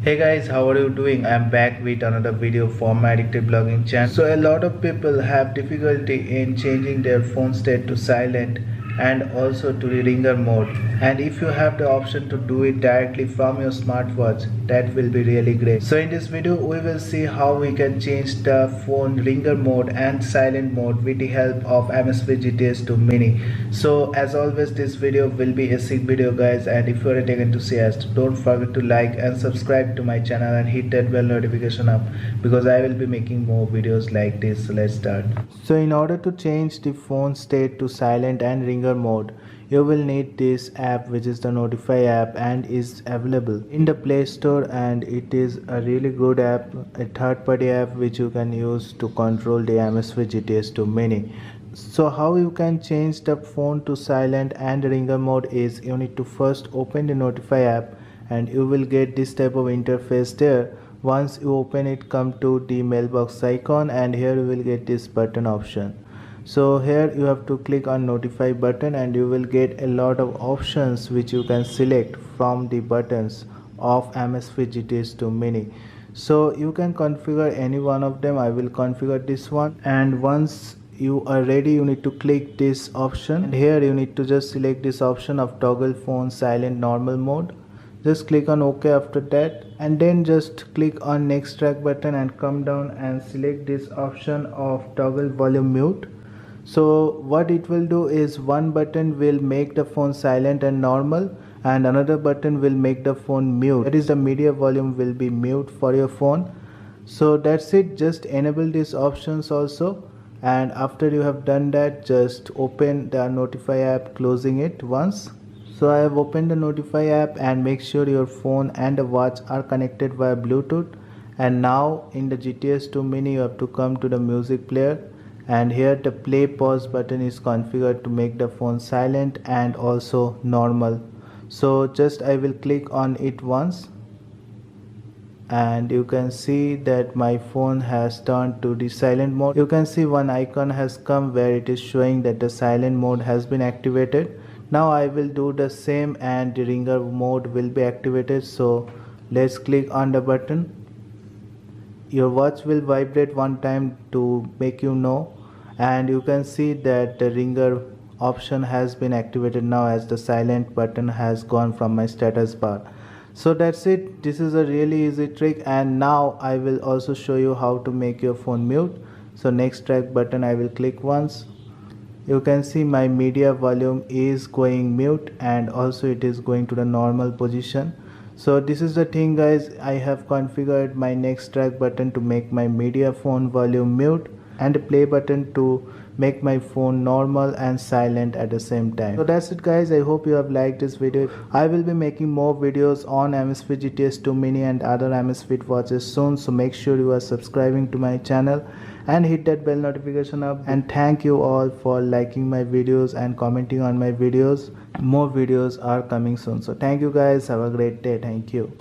Hey guys, how are you doing? I'm back with another video for my addictive blogging channel. So a lot of people have difficulty in changing their phone state to silent and also to the ringer mode. And if you have the option to do it directly from your smartwatch, that will be really great. So in this video, we will see how we can change the phone ringer mode and silent mode with the help of Amazfit Gts to Mini. So as always, this video will be a sick video guys, and if you are taken to see us, don't forget to like and subscribe to my channel and hit that bell notification up because I will be making more videos like this. So let's start. So in order to change the phone state to silent and ringer mode, you will need this app, which is the Notify app, and is available in the Play Store, and it is a really good app, a third-party app which you can use to control the Amazfit GTS to Mini. So how you can change the phone to silent and ringer mode is you need to first open the Notify app and you will get this type of interface there. Once you open it, come to the mailbox icon and here you will get this button option. So here you have to click on Notify button and you will get a lot of options which you can select from the buttons of Amazfit GTS to Mini. So you can configure any one of them. I will configure this one, and once you are ready, you need to click this option, and here you need to just select this option of toggle phone silent normal mode. Just click on OK after that, and then just click on next track button and come down and select this option of toggle volume mute. So what it will do is one button will make the phone silent and normal and another button will make the phone mute. That is, the media volume will be mute for your phone. So that's it, just enable these options also, and after you have done that, just open the Notify app, closing it once. So I have opened the Notify app, and make sure your phone and the watch are connected via Bluetooth. And now in the GTS 2 Mini you have to come to the music player, and here the play pause button is configured to make the phone silent and also normal. So just I will click on it once, and you can see that my phone has turned to the silent mode. You can see one icon has come where it is showing that the silent mode has been activated. Now I will do the same and the ringer mode will be activated. So let's click on the button. Your watch will vibrate one time to make you know, and you can see that the ringer option has been activated now as the silent button has gone from my status bar. So that's it. This is a really easy trick, and now I will also show you how to make your phone mute. So next track button I will click once. You can see my media volume is going mute and also it is going to the normal position. So this is the thing guys, I have configured my next track button to make my media phone volume mute and the play button to make my phone normal and silent at the same time. So that's it guys, I hope you have liked this video. I will be making more videos on Amazfit GTS 2 Mini and other Amazfit watches soon, so make sure you are subscribing to my channel and hit that bell notification up. And thank you all for liking my videos and commenting on my videos. More videos are coming soon, so thank you guys, have a great day. Thank you.